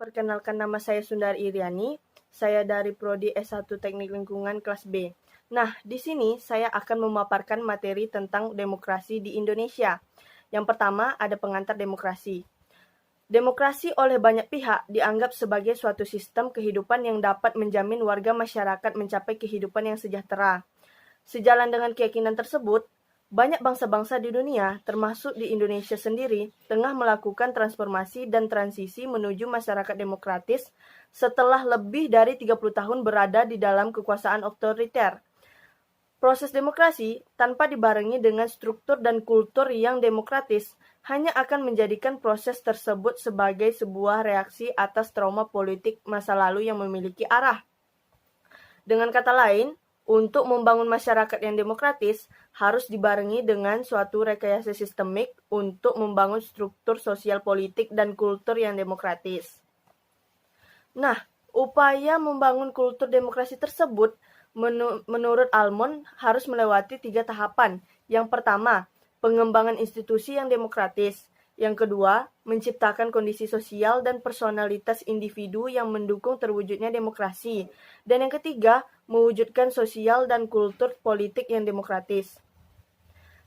Perkenalkan, nama saya Sundari Iriani. Saya dari Prodi S1 Teknik Lingkungan kelas B. Nah, di sini saya akan memaparkan materi tentang demokrasi di Indonesia. Yang pertama, ada pengantar demokrasi. Demokrasi oleh banyak pihak dianggap sebagai suatu sistem kehidupan yang dapat menjamin warga masyarakat mencapai kehidupan yang sejahtera. Sejalan dengan keyakinan tersebut, banyak bangsa-bangsa di dunia, termasuk di Indonesia sendiri, tengah melakukan transformasi dan transisi menuju masyarakat demokratis setelah lebih dari 30 tahun berada di dalam kekuasaan otoriter. Proses demokrasi, tanpa dibarengi dengan struktur dan kultur yang demokratis, hanya akan menjadikan proses tersebut sebagai sebuah reaksi atas trauma politik masa lalu yang memiliki arah. Dengan kata lain, untuk membangun masyarakat yang demokratis, harus dibarengi dengan suatu rekayasa sistemik untuk membangun struktur sosial politik dan kultur yang demokratis. Nah, upaya membangun kultur demokrasi tersebut menurut Almond harus melewati 3 tahapan. Yang pertama, pengembangan institusi yang demokratis. Yang kedua, menciptakan kondisi sosial dan personalitas individu yang mendukung terwujudnya demokrasi. Dan yang ketiga, mewujudkan sosial dan kultur politik yang demokratis.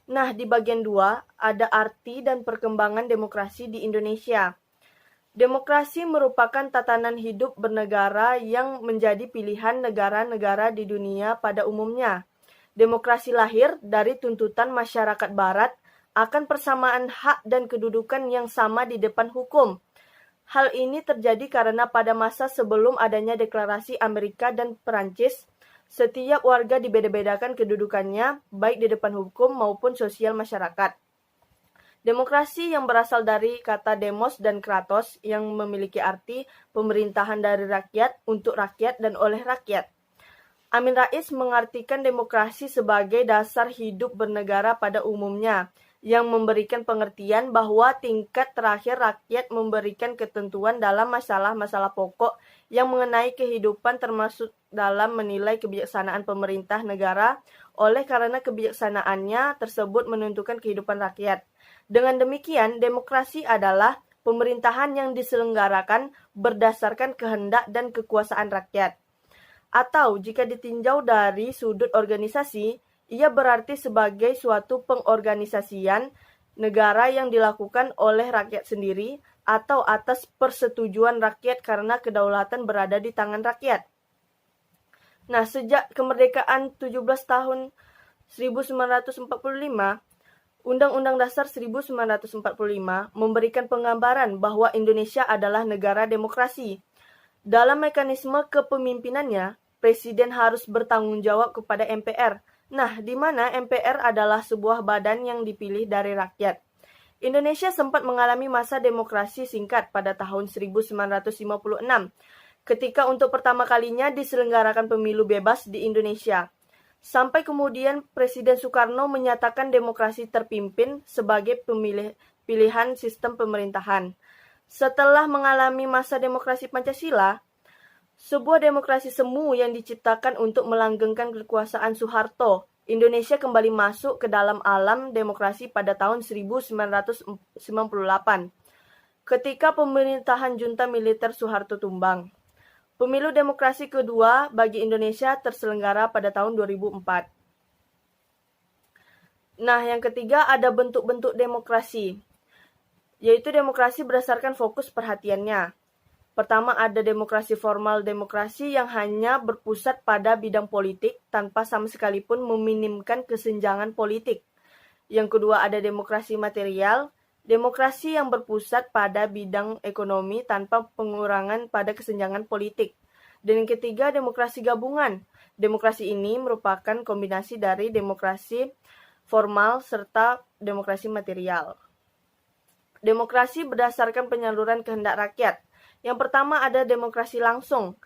Nah, di bagian 2, ada arti dan perkembangan demokrasi di Indonesia. Demokrasi merupakan tatanan hidup bernegara yang menjadi pilihan negara-negara di dunia pada umumnya. Demokrasi lahir dari tuntutan masyarakat Barat akan persamaan hak dan kedudukan yang sama di depan hukum. Hal ini terjadi karena pada masa sebelum adanya deklarasi Amerika dan Perancis, setiap warga dibeda-bedakan kedudukannya baik di depan hukum maupun sosial masyarakat. Demokrasi yang berasal dari kata demos dan kratos yang memiliki arti pemerintahan dari rakyat, untuk rakyat, dan oleh rakyat. Amin Rais mengartikan demokrasi sebagai dasar hidup bernegara pada umumnya, yang memberikan pengertian bahwa tingkat terakhir rakyat memberikan ketentuan dalam masalah-masalah pokok yang mengenai kehidupan termasuk dalam menilai kebijaksanaan pemerintah negara oleh karena kebijaksanaannya tersebut menentukan kehidupan rakyat. Dengan demikian, demokrasi adalah pemerintahan yang diselenggarakan berdasarkan kehendak dan kekuasaan rakyat. Atau jika ditinjau dari sudut organisasi, ia berarti sebagai suatu pengorganisasian negara yang dilakukan oleh rakyat sendiri atau atas persetujuan rakyat karena kedaulatan berada di tangan rakyat. Nah, sejak kemerdekaan 17 tahun 1945, Undang-Undang Dasar 1945 memberikan penggambaran bahwa Indonesia adalah negara demokrasi. Dalam mekanisme kepemimpinannya, Presiden harus bertanggung jawab kepada MPR. Nah, di mana MPR adalah sebuah badan yang dipilih dari rakyat. Indonesia sempat mengalami masa demokrasi singkat pada tahun 1956, ketika untuk pertama kalinya diselenggarakan pemilu bebas di Indonesia. Sampai kemudian Presiden Soekarno menyatakan demokrasi terpimpin sebagai pilihan sistem pemerintahan. Setelah mengalami masa demokrasi Pancasila, sebuah demokrasi semu yang diciptakan untuk melanggengkan kekuasaan Soeharto, Indonesia kembali masuk ke dalam alam demokrasi pada tahun 1998, ketika pemerintahan junta militer Soeharto tumbang. Pemilu demokrasi kedua bagi Indonesia terselenggara pada tahun 2004. Nah, yang ketiga ada bentuk-bentuk demokrasi, yaitu demokrasi berdasarkan fokus perhatiannya. Pertama, ada demokrasi formal, demokrasi yang hanya berpusat pada bidang politik tanpa sama sekalipun meminimkan kesenjangan politik. Yang kedua, ada demokrasi material, demokrasi yang berpusat pada bidang ekonomi tanpa pengurangan pada kesenjangan politik. Dan yang ketiga, demokrasi gabungan. Demokrasi ini merupakan kombinasi dari demokrasi formal serta demokrasi material. Demokrasi berdasarkan penyaluran kehendak rakyat. Yang pertama ada demokrasi langsung,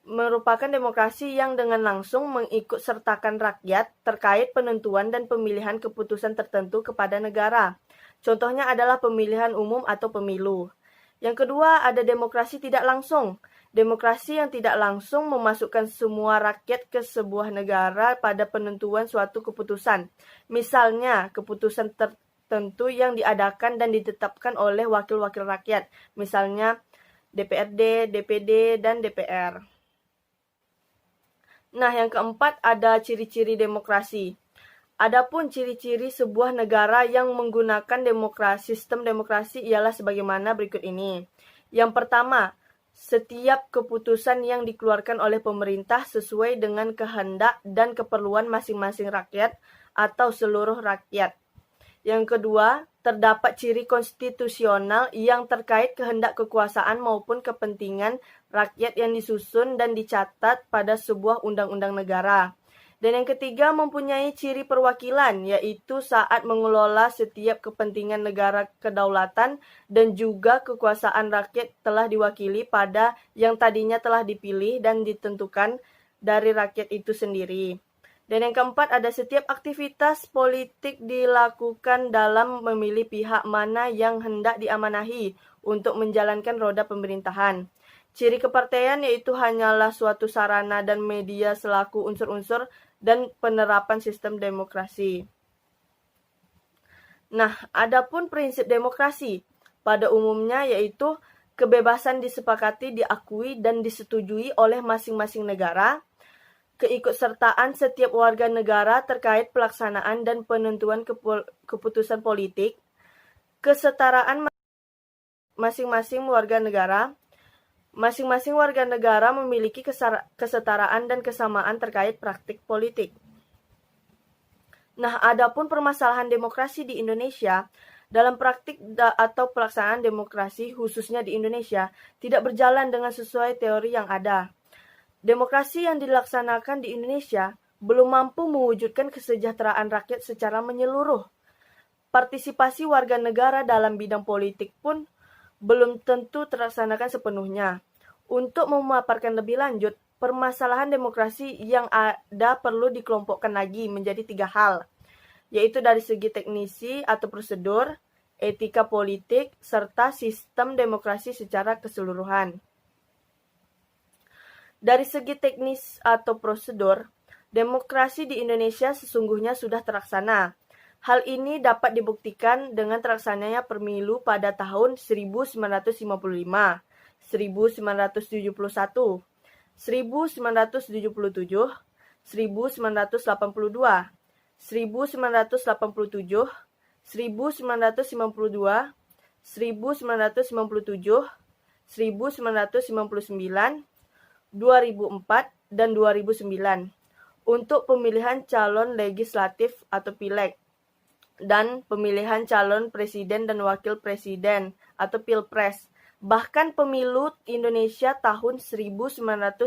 merupakan demokrasi yang dengan langsung mengikut sertakan rakyat terkait penentuan dan pemilihan keputusan tertentu kepada negara. Contohnya adalah pemilihan umum atau pemilu. Yang kedua ada demokrasi tidak langsung. Demokrasi yang tidak langsung memasukkan semua rakyat ke sebuah negara pada penentuan suatu keputusan. Misalnya, keputusan tertentu yang diadakan dan ditetapkan oleh wakil-wakil rakyat. Misalnya, DPRD, DPD, dan DPR. Nah, yang keempat ada ciri-ciri demokrasi. Adapun ciri-ciri sebuah negara yang menggunakan sistem demokrasi ialah sebagaimana berikut ini. Yang pertama, setiap keputusan yang dikeluarkan oleh pemerintah sesuai dengan kehendak dan keperluan masing-masing rakyat atau seluruh rakyat. Yang kedua, terdapat ciri konstitusional yang terkait kehendak kekuasaan maupun kepentingan rakyat yang disusun dan dicatat pada sebuah undang-undang negara. Dan yang ketiga, mempunyai ciri perwakilan, yaitu saat mengelola setiap kepentingan negara kedaulatan dan juga kekuasaan rakyat telah diwakili pada yang tadinya telah dipilih dan ditentukan dari rakyat itu sendiri. Dan yang keempat, ada setiap aktivitas politik dilakukan dalam memilih pihak mana yang hendak diamanahi untuk menjalankan roda pemerintahan. Ciri kepartaian yaitu hanyalah suatu sarana dan media selaku unsur-unsur dan penerapan sistem demokrasi. Nah, adapun prinsip demokrasi pada umumnya yaitu kebebasan disepakati, diakui, dan disetujui oleh masing-masing negara, keikutsertaan setiap warga negara terkait pelaksanaan dan penentuan keputusan politik, kesetaraan masing-masing warga negara. Masing-masing warga negara memiliki kesetaraan dan kesamaan terkait praktik politik. Nah, adapun permasalahan demokrasi di Indonesia, dalam praktik atau pelaksanaan demokrasi khususnya di Indonesia, tidak berjalan dengan sesuai teori yang ada. Demokrasi yang dilaksanakan di Indonesia belum mampu mewujudkan kesejahteraan rakyat secara menyeluruh. Partisipasi warga negara dalam bidang politik pun belum tentu terlaksanakan sepenuhnya. Untuk memaparkan lebih lanjut, permasalahan demokrasi yang ada perlu dikelompokkan lagi menjadi 3 hal, yaitu dari segi teknisi atau prosedur, etika politik, serta sistem demokrasi secara keseluruhan. Dari segi teknis atau prosedur, demokrasi di Indonesia sesungguhnya sudah terlaksana. Hal ini dapat dibuktikan dengan terlaksananya pemilu pada tahun 1955, 1971, 1977, 1982, 1987, 1987, 1992, 1997, 1999, 2004, dan 2009 untuk pemilihan calon legislatif atau pileg dan pemilihan calon presiden dan wakil presiden atau pilpres. Bahkan pemilu Indonesia tahun 1999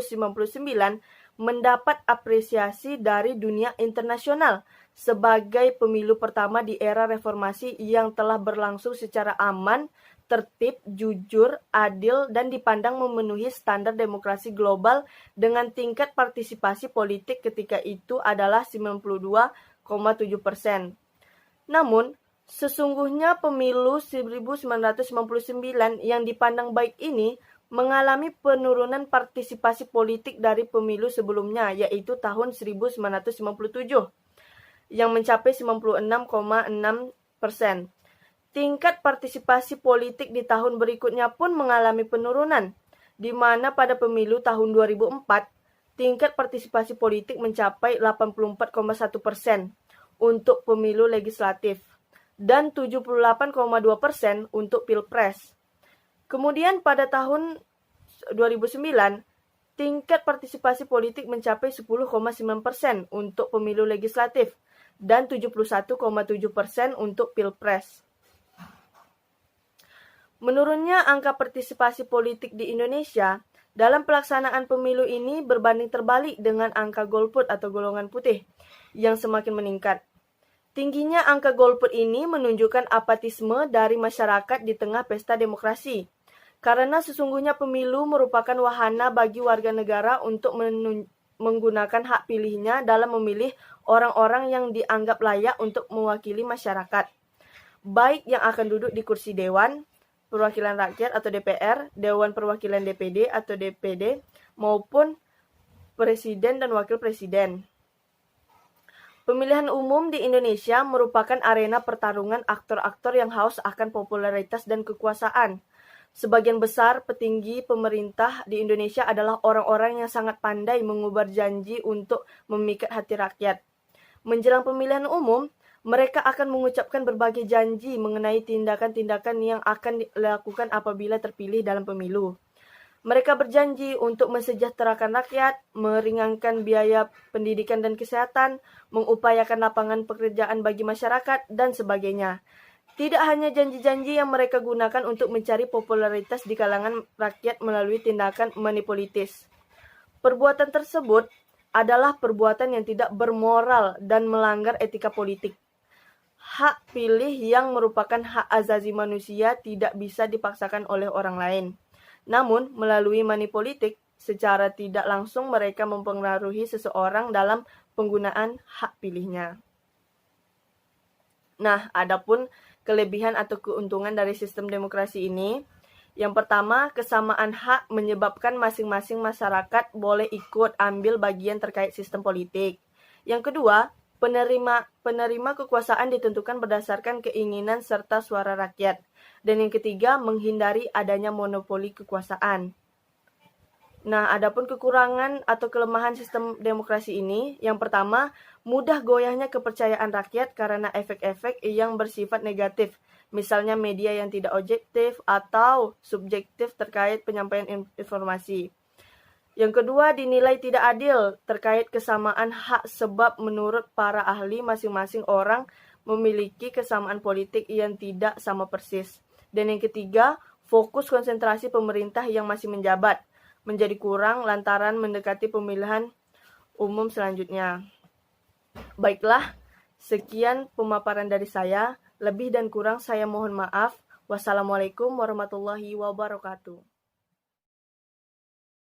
mendapat apresiasi dari dunia internasional sebagai pemilu pertama di era reformasi yang telah berlangsung secara aman, tertib, jujur, adil, dan dipandang memenuhi standar demokrasi global dengan tingkat partisipasi politik ketika itu adalah 92,7%. Namun, sesungguhnya pemilu 1999 yang dipandang baik ini mengalami penurunan partisipasi politik dari pemilu sebelumnya, yaitu tahun 1997, yang mencapai 96,6%. Tingkat partisipasi politik di tahun berikutnya pun mengalami penurunan, di mana pada pemilu tahun 2004, tingkat partisipasi politik mencapai 84,1% untuk pemilu legislatif dan 78,2% untuk pilpres. Kemudian pada tahun 2009, tingkat partisipasi politik mencapai 10,9% untuk pemilu legislatif dan 71,7% untuk pilpres. Menurunnya angka partisipasi politik di Indonesia dalam pelaksanaan pemilu ini berbanding terbalik dengan angka golput atau golongan putih yang semakin meningkat. Tingginya angka golput ini menunjukkan apatisme dari masyarakat di tengah pesta demokrasi, karena sesungguhnya pemilu merupakan wahana bagi warga negara untuk menggunakan hak pilihnya dalam memilih orang-orang yang dianggap layak untuk mewakili masyarakat, baik yang akan duduk di kursi Dewan Perwakilan Rakyat atau DPR, Dewan Perwakilan DPD atau DPD, maupun Presiden dan Wakil Presiden. Pemilihan umum di Indonesia merupakan arena pertarungan aktor-aktor yang haus akan popularitas dan kekuasaan. Sebagian besar petinggi pemerintah di Indonesia adalah orang-orang yang sangat pandai mengubar janji untuk memikat hati rakyat. Menjelang pemilihan umum, mereka akan mengucapkan berbagai janji mengenai tindakan-tindakan yang akan dilakukan apabila terpilih dalam pemilu. Mereka berjanji untuk mensejahterakan rakyat, meringankan biaya pendidikan dan kesehatan, mengupayakan lapangan pekerjaan bagi masyarakat, dan sebagainya. Tidak hanya janji-janji yang mereka gunakan untuk mencari popularitas di kalangan rakyat melalui tindakan manipolitis. Perbuatan tersebut adalah perbuatan yang tidak bermoral dan melanggar etika politik. Hak pilih yang merupakan hak asasi manusia tidak bisa dipaksakan oleh orang lain. Namun, melalui manipolitik, secara tidak langsung mereka mempengaruhi seseorang dalam penggunaan hak pilihnya. Nah, adapun kelebihan atau keuntungan dari sistem demokrasi ini, yang pertama, kesamaan hak menyebabkan masing-masing masyarakat boleh ikut ambil bagian terkait sistem politik. Yang kedua, penerima kekuasaan ditentukan berdasarkan keinginan serta suara rakyat. Dan yang ketiga, menghindari adanya monopoli kekuasaan. Nah, adapun kekurangan atau kelemahan sistem demokrasi ini, yang pertama, mudah goyahnya kepercayaan rakyat karena efek-efek yang bersifat negatif, misalnya media yang tidak objektif atau subjektif terkait penyampaian informasi. Yang kedua, dinilai tidak adil terkait kesamaan hak sebab menurut para ahli masing-masing orang memiliki kesamaan politik yang tidak sama persis. Dan yang ketiga, fokus konsentrasi pemerintah yang masih menjabat menjadi kurang lantaran mendekati pemilihan umum selanjutnya. Baiklah, sekian pemaparan dari saya. Lebih dan kurang saya mohon maaf. Wassalamualaikum warahmatullahi wabarakatuh.